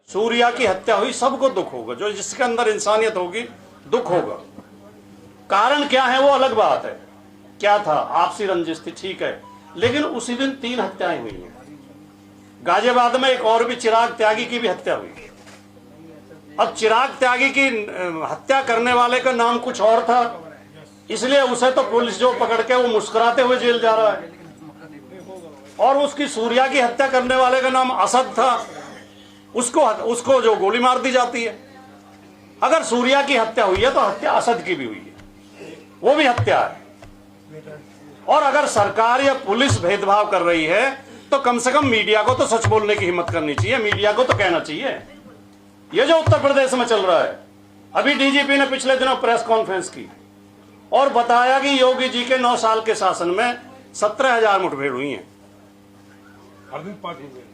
सूर्या की हत्या हुई, सबको दुख होगा, जो जिसके अंदर इंसानियत होगी दुख होगा। कारण क्या है वो अलग बात है, क्या था, आपसी रंजिश थी, ठीक है, लेकिन उसी दिन 3 हत्याएं हुई हैं। गाजियाबाद में एक और भी चिराग त्यागी की भी हत्या हुई। अब चिराग त्यागी की हत्या करने वाले का नाम कुछ और था, इसलिए उसे तो पुलिस जो पकड़ के वो मुस्कुराते हुए जेल जा रहा है, और उसकी सूर्या की हत्या करने वाले का नाम असद था, उसको जो गोली मार दी जाती है। अगर सूर्या की हत्या हुई है तो हत्या असद की भी हुई है, वो भी हत्या है। और अगर सरकार या पुलिस भेदभाव कर रही है तो कम से कम मीडिया को तो सच बोलने की हिम्मत करनी चाहिए, मीडिया को तो कहना चाहिए। ये जो उत्तर प्रदेश में चल रहा है, अभी डीजीपी ने पिछले दिनों प्रेस कॉन्फ्रेंस की और बताया कि योगी जी के 9 साल के शासन में 17,000 मुठभेड़ हुई हैं।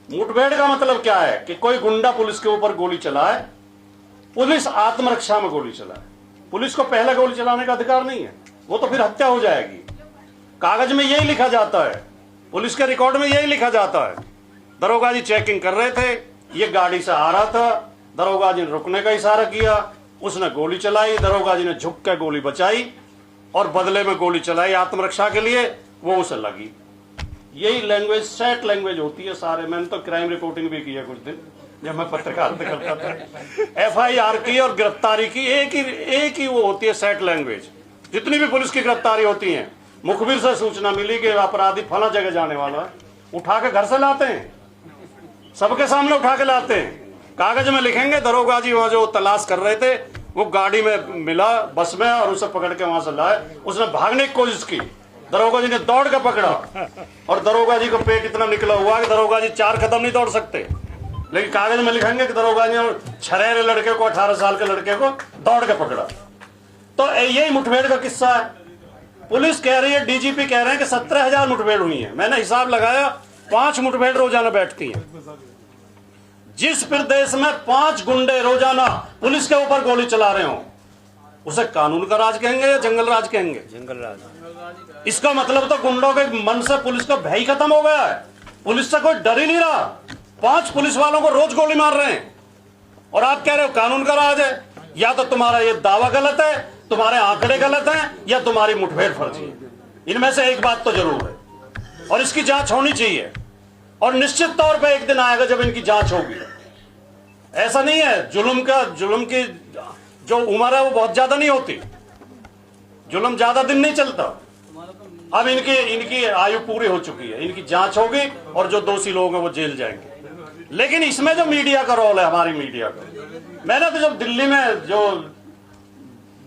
मुठभेड़ का मतलब क्या है कि कोई गुंडा पुलिस के ऊपर गोली चलाए, पुलिस आत्मरक्षा में गोली चलाए, पुलिस को पहले गोली चलाने का अधिकार नहीं है, वो तो फिर हत्या हो जाएगी। कागज में यही लिखा जाता है, पुलिस के रिकॉर्ड में यही लिखा जाता है। दरोगा जी चेकिंग कर रहे थे, ये गाड़ी से आ रहा था, दरोगा जी ने रुकने का इशारा किया, उसने गोली चलाई, दरोगा जी ने झुक कर गोली बचाई और बदले में गोली चलाई आत्मरक्षा के लिए, वो उसे लगी। यही लैंग्वेज, सेट लैंग्वेज होती है सारे। मैंने तो क्राइम रिपोर्टिंग भी की है कुछ दिन जब मैं पत्रकारिता करता था। FIR की और गिरफ्तारी की एक ही वो होती है, सेट लैंग्वेज। जितनी भी पुलिस की गिरफ्तारी होती है, मुखबिर से सूचना मिली कि अपराधी फला जगह जाने वाला है, उठा के घर से लाते हैं, सबके सामने उठा के लाते हैं, कागज में लिखेंगे दरोगा जी वहां जो तलाश कर रहे थे वो गाड़ी में मिला, बस में, और उसे पकड़ के वहां से लाए। उसने भागने की कोशिश की, दरोगा जी ने दौड़ के पकड़ा, और दरोगा जी को पेट इतना निकला हुआ कि दरोगा जी 4 कदम नहीं दौड़ सकते, लेकिन कागज में लिखेंगे कि दरोगा जी और छरेरे लड़के को, 18 साल के लड़के को दौड़ के पकड़ा। तो यही मुठभेड़ का किस्सा है। पुलिस कह रही है, डीजीपी कह रहे हैं कि 17,000 मुठभेड़ हुई है। मैंने हिसाब लगाया, 5 मुठभेड़ रोजाना बैठती हैं। जिस प्रदेश में 5 गुंडे रोजाना पुलिस के ऊपर गोली चला रहे हो, उसे कानून का राज कहेंगे या जंगल राज कहेंगे? जंगल राज। इसका मतलब तो गुंडों के मन से पुलिस का भय खत्म हो गया है, पुलिस से कोई डर ही नहीं रहा। 5 पुलिस वालों को रोज गोली मार रहे हैं और आप कह रहे हो कानून का राज है। या तो तुम्हारा ये दावा गलत है, तुम्हारे आंकड़े गलत हैं, या तुम्हारी मुठभेड़ फर्जी है। इनमें से एक बात तो जरूर है, और इसकी जांच होनी चाहिए, और निश्चित तौर पे एक दिन आएगा जब इनकी जांच होगी। ऐसा नहीं है, जुल्म की जो उम्र है वो बहुत ज्यादा नहीं होती, जुल्म ज्यादा दिन नहीं चलता। अब इनकी आयु पूरी हो चुकी है, इनकी जांच होगी और जो दोषी लोग हैं वो जेल जाएंगे। लेकिन इसमें जो मीडिया का रोल है, हमारी मीडिया का, मैंने तो जब दिल्ली में जो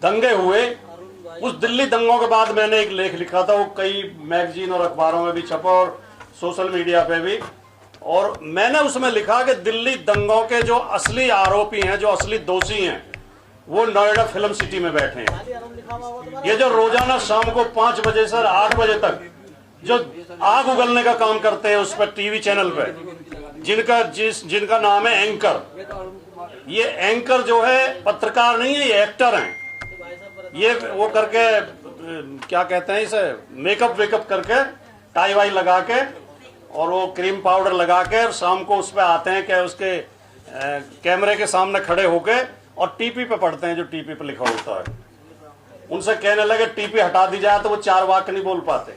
दंगे हुए, उस दिल्ली दंगों के बाद मैंने एक लेख लिखा था, वो कई मैगजीन और अखबारों में भी छपा और सोशल मीडिया पे भी, और मैंने उसमें लिखा कि दिल्ली दंगों के जो असली आरोपी हैं, जो असली दोषी हैं, वो नोएडा फिल्म सिटी में बैठे हैं। ये जो रोजाना शाम को 5 बजे से 8 बजे तक जो आग उगलने का काम करते हैं उस पर टीवी चैनल पे, जिनका नाम है एंकर। ये एंकर जो है पत्रकार नहीं है, ये एक्टर हैं। ये वो करके क्या कहते हैं इसे, मेकअप वेकअप करके, टाई वाई लगा के और वो क्रीम पाउडर लगा के, और शाम को उस पे आते हैं कि उसके कैमरे के सामने खड़े होके और टीपी पे पढ़ते हैं जो टीपी पे लिखा होता है। उनसे कहने लगे टीपी हटा दी जाए तो वो 4 वाक्य नहीं बोल पाते।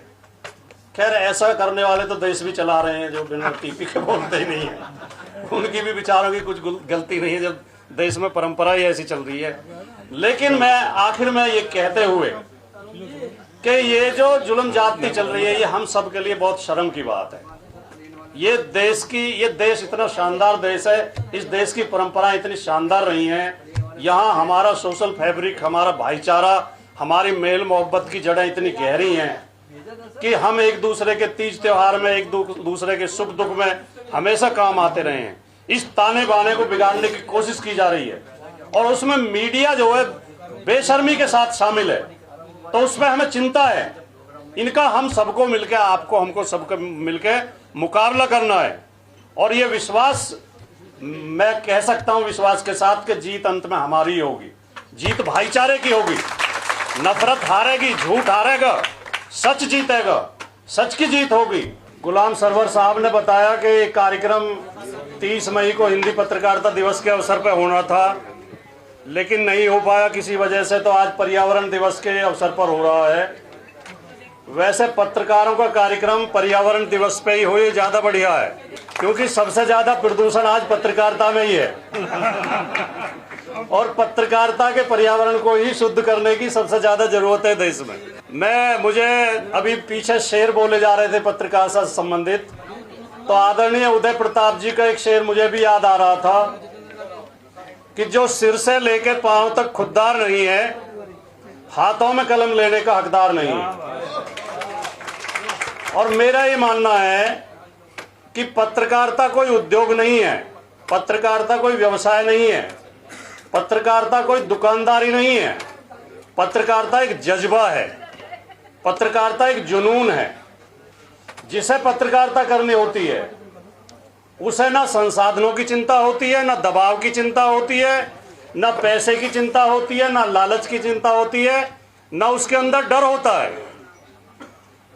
खैर, ऐसा करने वाले तो देश भी चला रहे हैं जो बिना टीपी के बोलते ही नहीं है। उनकी भी बेचारों की कुछ गलती नहीं है, जब देश में परंपरा ही ऐसी चल रही है। लेकिन मैं आखिर में ये कहते हुए कि ये जो जुल्म जाती चल रही है, ये हम सब के लिए बहुत शर्म की बात है। ये देश इतना शानदार देश है, इस देश की परंपराएं इतनी शानदार रही हैं, यहाँ हमारा सोशल फैब्रिक, हमारा भाईचारा, हमारी मेल मोहब्बत की जड़ें इतनी गहरी हैं कि हम एक दूसरे के तीज त्योहार में, एक दूसरे के सुख दुख में हमेशा काम आते रहे हैं। इस ताने बाने को बिगाड़ने की कोशिश की जा रही है, और उसमें मीडिया जो है बेशर्मी के साथ शामिल है, तो उसमें हमें चिंता है। इनका हम सबको मिलकर, आपको, हमको, सबको मिलकर मुकाबला करना है। और ये विश्वास, मैं कह सकता हूं विश्वास के साथ कि जीत अंत में हमारी होगी, जीत भाईचारे की होगी। नफरत हारेगी, झूठ हारेगा, सच जीतेगा, सच की जीत होगी। गुलाम सरवर साहब ने बताया कि ये कार्यक्रम 30 मई को हिंदी पत्रकारिता दिवस के अवसर पर होना था, लेकिन नहीं हो पाया किसी वजह से, तो आज पर्यावरण दिवस के अवसर पर हो रहा है। वैसे पत्रकारों का कार्यक्रम पर्यावरण दिवस पे ही हो, ये ज़्यादा बढ़िया है, क्योंकि सबसे ज़्यादा प्रदूषण आज पत्रकारिता में ही है और पत्रकारिता के पर्यावरण को ही शुद्ध करने की सबसे ज़्यादा ज़रूरत है देश में। मुझे अभी पीछे शेर बोले जा रहे थे पत्रकार से संबंधित, तो आदरणीय उदय प्रताप जी का एक शेर मुझे भी याद आ रहा था कि जो सिर से लेके पांव तक खुददार नहीं है, हाथों में कलम लेने का हकदार नहीं है। और मेरा ये मानना है कि पत्रकारिता कोई उद्योग नहीं है, पत्रकारिता कोई व्यवसाय नहीं है, पत्रकारिता कोई दुकानदारी नहीं है, पत्रकारिता एक जज्बा है, पत्रकारिता एक जुनून है। जिसे पत्रकारिता करनी होती है उसे ना संसाधनों की चिंता होती है, ना दबाव की चिंता होती है, ना पैसे की चिंता होती है, ना लालच की चिंता होती है, ना उसके अंदर डर होता है।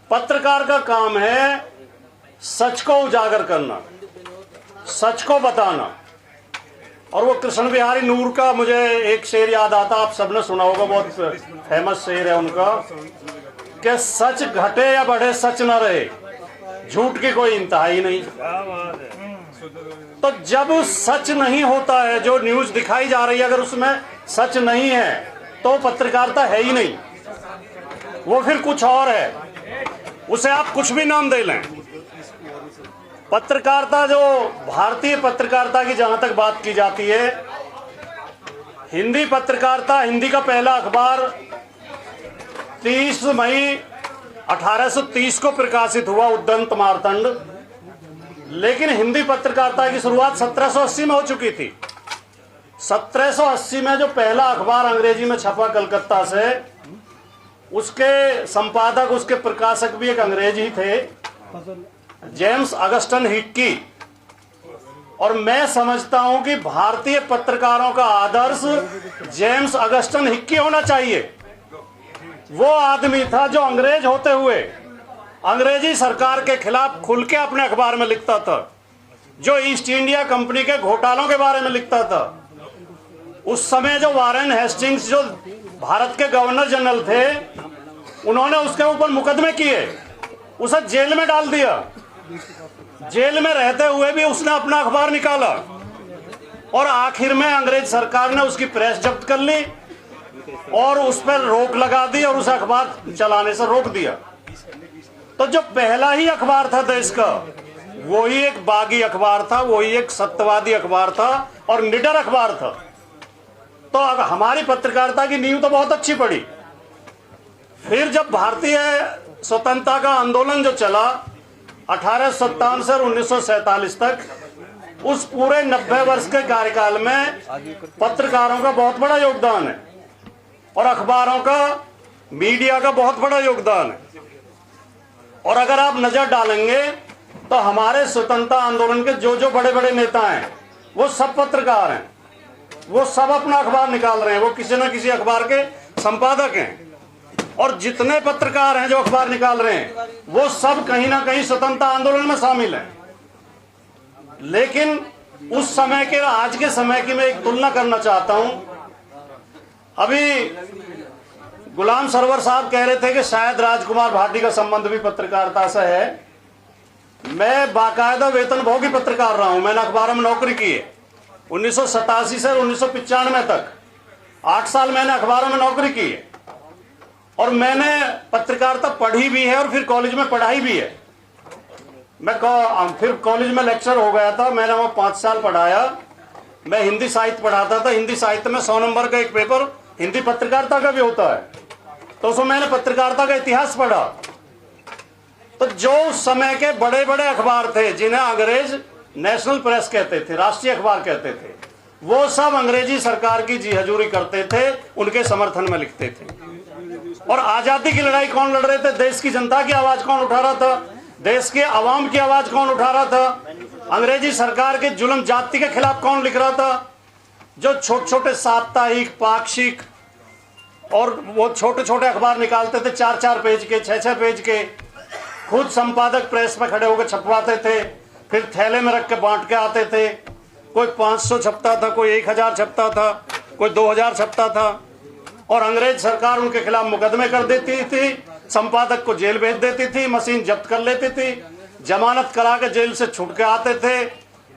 पत्रकार का काम है सच को उजागर करना, सच को बताना। और वो कृष्ण बिहारी नूर का मुझे एक शेर याद आता, आप सबने सुना होगा, बहुत फेमस शेर है उनका कि सच घटे या बढ़े सच न रहे, झूठ की कोई इंतहा ही नहीं। तो जब सच नहीं होता है, जो न्यूज दिखाई जा रही है अगर उसमें सच नहीं है तो पत्रकारिता है ही नहीं, वो फिर कुछ और है, उसे आप कुछ भी नाम दे लें। पत्रकारिता, जो भारतीय पत्रकारिता की जहां तक बात की जाती है, हिंदी पत्रकारिता, हिंदी का पहला अखबार 30 मई 1830 को प्रकाशित हुआ, उद्दंत मार्तंड। लेकिन हिंदी पत्रकारिता की शुरुआत 1780 में हो चुकी थी। 1780 में जो पहला अखबार अंग्रेजी में छपा कलकत्ता से, उसके संपादक, उसके प्रकाशक भी एक अंग्रेज ही थे, जेम्स अगस्टन हिक्की। और मैं समझता हूं कि भारतीय पत्रकारों का आदर्श जेम्स अगस्टन हिक्की होना चाहिए। वो आदमी था जो अंग्रेज होते हुए अंग्रेजी सरकार के खिलाफ खुल के अपने अखबार में लिखता था, जो ईस्ट इंडिया कंपनी के घोटालों के बारे में लिखता था। उस समय जो वारेन हेस्टिंग्स, जो भारत के गवर्नर जनरल थे, उन्होंने उसके ऊपर मुकदमे किए, उसे जेल में डाल दिया। जेल में रहते हुए भी उसने अपना अखबार निकाला और आखिर में अंग्रेज सरकार ने उसकी प्रेस जब्त कर ली और उस पर रोक लगा दी और उस अखबार चलाने से रोक दिया। तो जो पहला ही अखबार था देश का, वही एक बागी अखबार था, वही एक सत्यवादी अखबार था और निडर अखबार था। तो हमारी पत्रकारिता की नींव तो बहुत अच्छी पड़ी। फिर जब भारतीय स्वतंत्रता का आंदोलन जो चला 1857 से 1947 तक, उस पूरे 90 वर्ष के कार्यकाल में पत्रकारों का बहुत बड़ा योगदान है और अखबारों का, मीडिया का बहुत बड़ा योगदान है। और अगर आप नजर डालेंगे तो हमारे स्वतंत्रता आंदोलन के जो बड़े बड़े नेता हैं, वो सब पत्रकार हैं, वो सब अपना अखबार निकाल रहे हैं, वो किसी न किसी अखबार के संपादक हैं। और जितने पत्रकार हैं जो अखबार निकाल रहे हैं, वो सब कहीं ना कहीं स्वतंत्रता आंदोलन में शामिल हैं। लेकिन उस समय के आज के समय की मैं एक तुलना करना चाहता हूं। अभी गुलाम सरवर साहब कह रहे थे कि शायद राजकुमार भाटी का संबंध भी पत्रकारिता से है। मैं बाकायदा वेतनभोगी पत्रकार रहा हूं, मैंने अखबारों में नौकरी की है 1987 से 1995 तक 8 साल मैंने अखबारों में नौकरी की है और मैंने पत्रकारिता पढ़ी भी है और फिर कॉलेज में पढ़ाई भी है। मैं फिर कॉलेज में लेक्चर हो गया था, मैंने वहाँ 5 साल पढ़ाया। मैं हिंदी साहित्य पढ़ाता था, हिंदी साहित्य में 100 नंबर का एक पेपर हिंदी पत्रकारिता का भी होता है, तो उसमें मैंने पत्रकारिता का इतिहास पढ़ा। तो जो उस समय के बड़े बड़े अखबार थे, जिन्हें अंग्रेज नेशनल प्रेस कहते थे, राष्ट्रीय अखबार कहते थे, वो सब अंग्रेजी सरकार की जी हजूरी करते थे, उनके समर्थन में लिखते थे। और आजादी की लड़ाई कौन लड़ रहे थे? देश की जनता की आवाज कौन उठा रहा था? देश के आवाम की आवाज कौन उठा रहा था? अंग्रेजी सरकार के जुल्म जाति के खिलाफ कौन लिख रहा था? जो छोटे छोटे साप्ताहिक, पाक्षिक और वो छोटे छोटे अखबार निकालते थे 4-4 पेज के, 6-6 पेज के, खुद संपादक प्रेस में खड़े होकर छपवाते थे, फिर थैले में रख के बांट के आते थे। कोई 500 छपता था, कोई 1000 छपता था, कोई 2000 छपता था, और अंग्रेज सरकार उनके खिलाफ मुकदमे कर देती थी, संपादक को जेल भेज देती थी, मशीन जब्त कर लेती थी, जमानत करा के जेल से छूट के आते थे,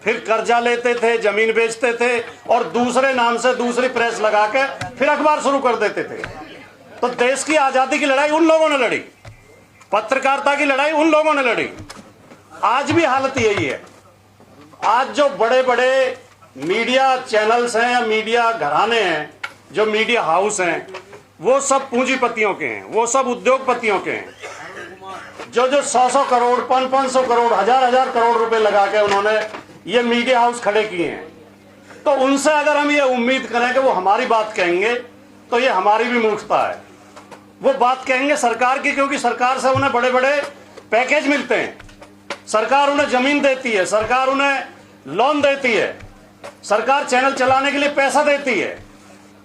फिर कर्जा लेते थे, जमीन बेचते थे, और दूसरे नाम से दूसरी प्रेस लगा के फिर अखबार शुरू कर देते थे। तो देश की आजादी की लड़ाई उन लोगों ने लड़ी, पत्रकारिता की लड़ाई उन लोगों ने लड़ी। आज भी हालत यही है। आज जो बड़े बड़े मीडिया चैनल्स हैं या मीडिया घराने हैं, जो मीडिया हाउस हैं, वो सब पूंजीपतियों के हैं, वो सब उद्योगपतियों के हैं। जो 100 करोड़ 500 करोड़ 1000 करोड़ रुपए लगा के उन्होंने ये मीडिया हाउस खड़े किए हैं। तो उनसे अगर हम ये उम्मीद करें कि वो हमारी बात कहेंगे, तो ये हमारी भी मूर्खता है। वो बात कहेंगे सरकार की, क्योंकि सरकार से उन्हें बड़े बड़े पैकेज मिलते हैं, सरकार उन्हें जमीन देती है, सरकार उन्हें लोन देती है, सरकार चैनल चलाने के लिए पैसा देती है।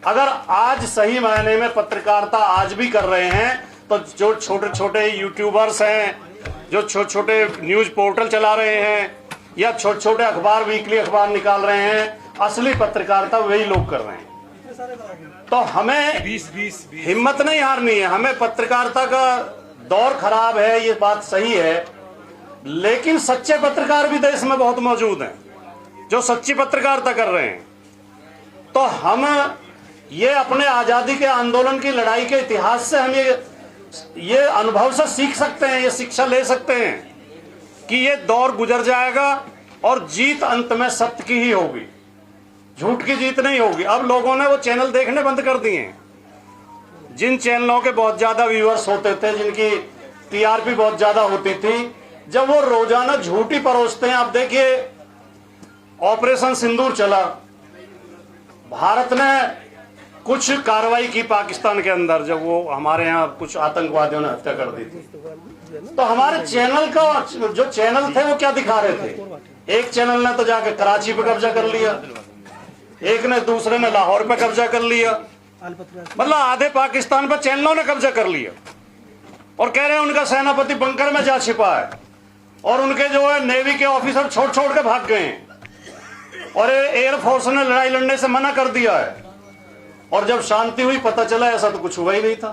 अगर आज सही मायने में पत्रकारिता आज भी कर रहे हैं, तो जो छोटे छोटे यूट्यूबर्स हैं, जो छोटे छोटे न्यूज पोर्टल चला रहे हैं, या छोटे छोटे अखबार वीकली अखबार निकाल रहे हैं, असली पत्रकारिता वही लोग कर रहे हैं। तो हमें हिम्मत नहीं हारनी है। हमें पत्रकारिता का दौर खराब है, ये बात सही है, लेकिन सच्चे पत्रकार भी देश में बहुत मौजूद हैं जो सच्ची पत्रकारिता कर रहे हैं। तो हम ये अपने आजादी के आंदोलन की लड़ाई के इतिहास से हम ये अनुभव से सीख सकते हैं, ये शिक्षा ले सकते हैं कि ये दौर गुजर जाएगा और जीत अंत में सत्य की ही होगी, झूठ की जीत नहीं होगी। अब लोगों ने वो चैनल देखने बंद कर दिए हैं। जिन चैनलों के बहुत ज्यादा व्यूअर्स होते थे, जिनकी टीआरपी बहुत ज्यादा होती थी, जब वो रोजाना झूठी परोसते हैं। अब देखिए, ऑपरेशन सिंदूर चला, भारत ने कुछ कार्रवाई की पाकिस्तान के अंदर, जब वो हमारे यहाँ कुछ आतंकवादियों ने हत्या कर दी थी, तो हमारे चैनल का जो चैनल थे वो क्या दिखा रहे थे? एक चैनल ने तो जाके कराची पे कब्जा कर लिया, एक ने, दूसरे ने लाहौर पे कब्जा कर लिया, मतलब आधे पाकिस्तान पे चैनलों ने कब्जा कर लिया। और कह रहे हैं उनका सेनापति बंकर में जा छिपा है, और उनके जो है नेवी के ऑफिसर छोड़ छोड़ के भाग गए हैं, और एयरफोर्स ने लड़ाई लड़ने से मना कर दिया है। और जब शांति हुई पता चला ऐसा तो कुछ हुआ ही नहीं था।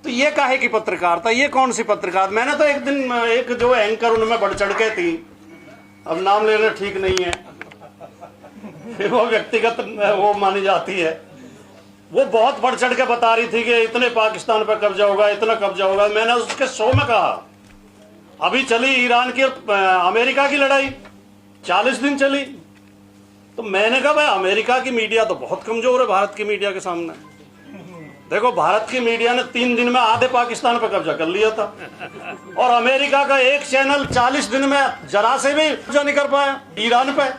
तो ये काहे की पत्रकारिता, ये कौन सी पत्रकारिता? मैंने तो एक दिन एक जो एंकर उनमें बढ़ चढ़ के थी, अब नाम लेना ठीक नहीं है, फिर वो व्यक्तिगत वो मानी जाती है, वो बहुत बढ़ चढ़ के बता रही थी कि इतने पाकिस्तान पर कब्जा होगा, इतना कब्जा होगा। मैंने उसके शो में कहा, अभी चली ईरान की अमेरिका की लड़ाई, 40 दिन चली। तो मैंने कहा भाई, अमेरिका की मीडिया तो बहुत कमजोर है भारत की मीडिया के सामने। देखो, भारत की मीडिया ने 3 दिन में आधे पाकिस्तान पर कब्जा कर लिया था, और अमेरिका का एक चैनल 40 दिन में जरा से भी कब्जा नहीं कर पाया ईरान पे।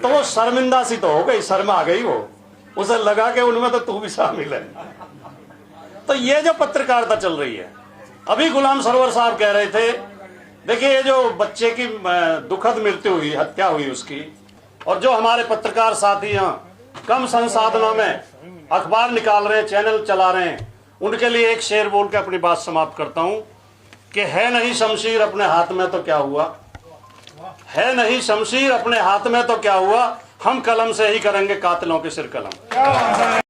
तो वो शर्मिंदा सी तो हो गई, शर्मा आ गई वो, उसे लगा कि उनमें तो तू भी शामिल है। तो ये जो पत्रकारिता चल रही है, अभी गुलाम सरवर साहब कह रहे थे, देखिए ये जो बच्चे की दुखद मृत्यु हुई, हत्या हुई उसकी, और जो हमारे पत्रकार साथी यहाँ कम संसाधनों में अखबार निकाल रहे हैं, चैनल चला रहे हैं, उनके लिए एक शेर बोल के अपनी बात समाप्त करता हूं कि है नहीं शमशीर अपने हाथ में तो क्या हुआ, है नहीं शमशीर अपने हाथ में तो क्या हुआ, हम कलम से ही करेंगे कातिलों के सिर कलम।